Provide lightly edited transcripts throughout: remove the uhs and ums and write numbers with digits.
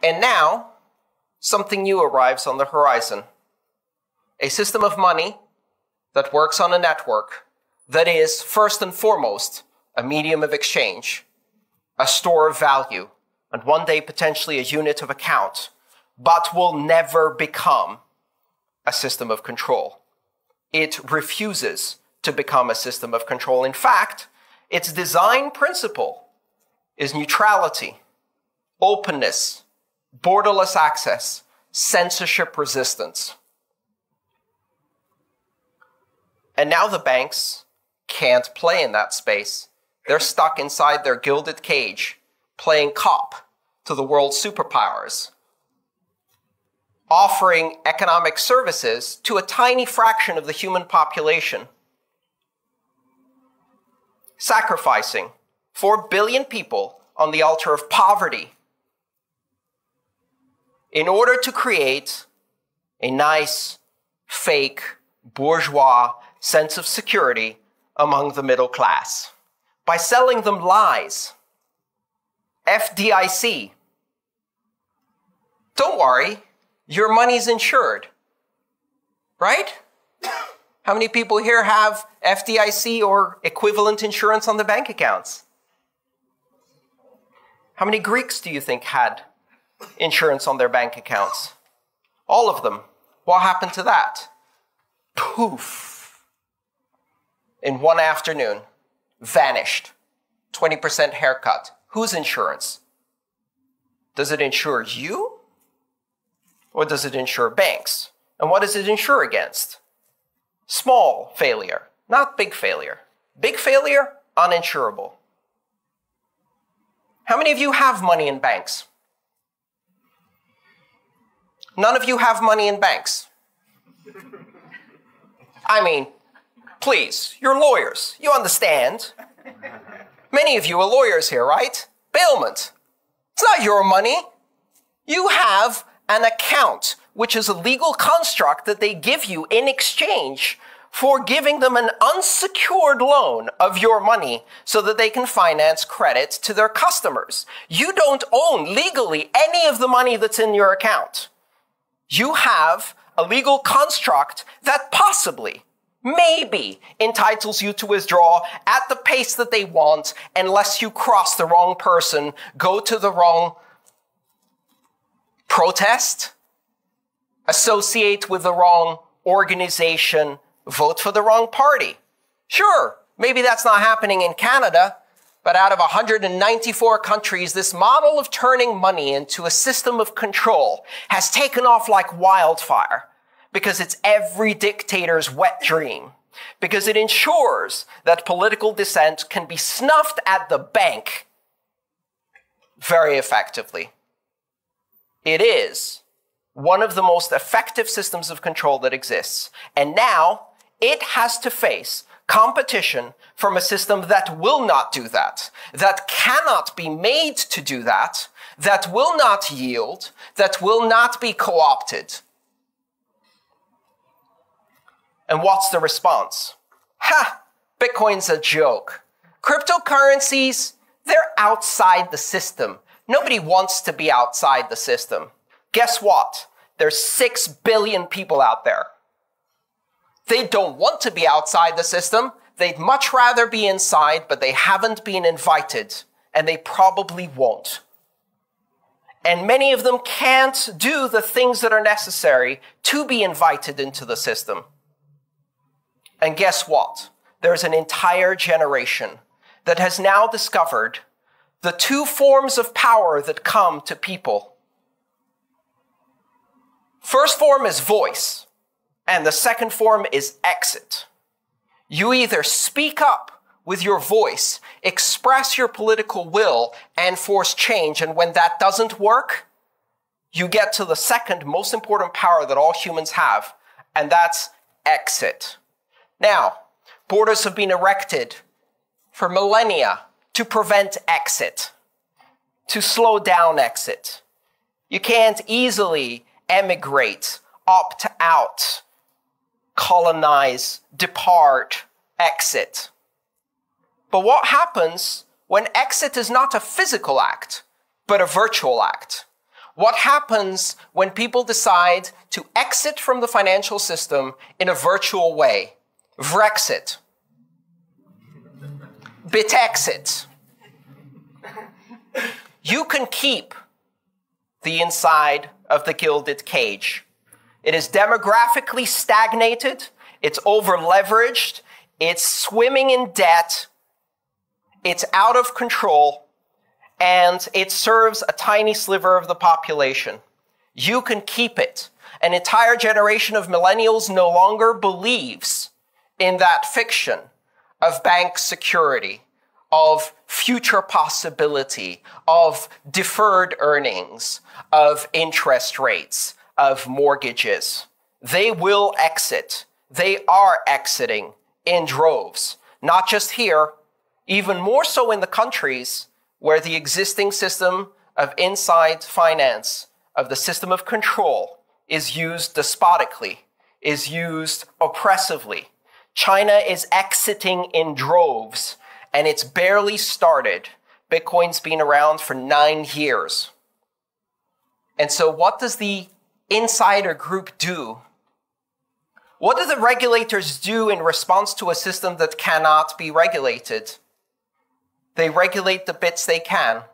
And now, something new arrives on the horizon. A system of money that works on a network that is, first and foremost, a medium of exchange, a store of value, and one day potentially a unit of account, but will never become a system of control. It refuses to become a system of control. In fact, its design principle is neutrality, openness, borderless access, censorship resistance. And now the banks can't play in that space. They're stuck inside their gilded cage, playing cop to the world's superpowers, offering economic services to a tiny fraction of the human population, sacrificing 4 billion people on the altar of poverty in order to create a nice, fake, bourgeois sense of security among the middle class by selling them lies. FDIC. Don't worry, your money's insured, right? How many people here have FDIC or equivalent insurance on the bank accounts? How many Greeks do you think had insurance on their bank accounts? All of them. What happened to that? Poof. In one afternoon, vanished. 20% haircut. Whose insurance? Does it insure you? Or does it insure banks? And what does it insure against? Small failure, not big failure. Big failure, uninsurable. How many of you have money in banks? None of you have money in banks. I mean, please, you're lawyers. You understand. Many of you are lawyers here, right? Bailment. It's not your money. You have an account, which is a legal construct that they give you in exchange for giving them an unsecured loan of your money so that they can finance credit to their customers. You don't own legally any of the money that's in your account. You have a legal construct that possibly, maybe, entitles you to withdraw at the pace that they want unless you cross the wrong person, go to the wrong protest, associate with the wrong organization, vote for the wrong party. Sure, maybe that's not happening in Canada, but out of 194 countries, this model of turning money into a system of control has taken off like wildfire because it's every dictator's wet dream, because it ensures that political dissent can be snuffed at the bank very effectively. It is one of the most effective systems of control that exists. And now it has to face competition from a system that will not do that, that cannot be made to do that, that will not yield, that will not be co-opted. And what's the response? Ha! Bitcoin's a joke. Cryptocurrencies, they're outside the system. Nobody wants to be outside the system. Guess what? There's 6 billion people out there. They don't want to be outside the system. They'd much rather be inside, but they haven't been invited, and they probably won't. And many of them can't do the things that are necessary to be invited into the system. And guess what? There's an entire generation that has now discovered the 2 forms of power that come to people. First form is voice, and the second form is exit. You either speak up with your voice, express your political will, and force change, and when that doesn't work, you get to the second most important power that all humans have, and that's exit. Now, borders have been erected for millennia to prevent exit, to slow down exit. You can't easily emigrate, opt out, colonize, depart, exit. But what happens when exit is not a physical act, but a virtual act? What happens when people decide to exit from the financial system in a virtual way? Vrexit. Bitexit. You can keep the inside of the gilded cage. It is demographically stagnated, it's over-leveraged, it's swimming in debt, it's out of control, and it serves a tiny sliver of the population. You can keep it. An entire generation of millennials no longer believes in that fiction of bank security, of future possibility, of deferred earnings, of interest rates, of mortgages. They will exit. They are exiting in droves. Not just here, even more so in the countries where the existing system of inside finance, of the system of control, is used despotically, is used oppressively. China is exiting in droves, and it's barely started. Bitcoin's been around for 9 years. And so what does the insider group do? What do the regulators do in response to a system that cannot be regulated? They regulate the bits they can.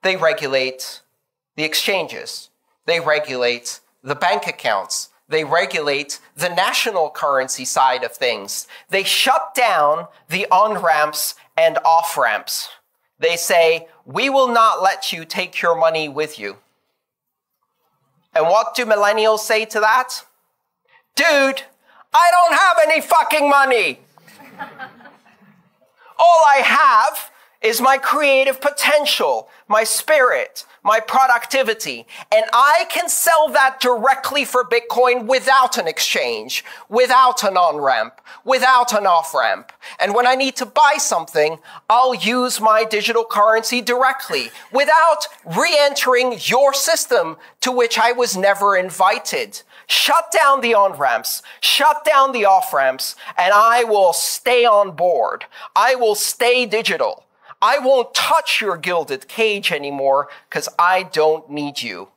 They regulate the exchanges. They regulate the bank accounts. They regulate the national currency side of things. They shut down the on-ramps and off-ramps. They say, we will not let you take your money with you. And what do millennials say to that? Dude, I don't have any fucking money. All I have is my creative potential, my spirit, my productivity, and I can sell that directly for Bitcoin without an exchange, without an on-ramp, without an off-ramp. And when I need to buy something, I'll use my digital currency directly, without re-entering your system to which I was never invited. Shut down the on-ramps, shut down the off-ramps, and I will stay on board. I will stay digital. I won't touch your gilded cage anymore because I don't need you.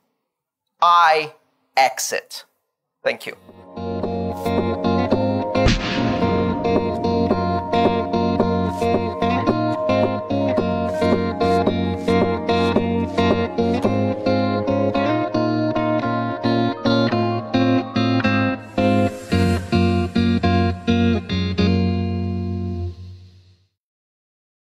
I exit. Thank you.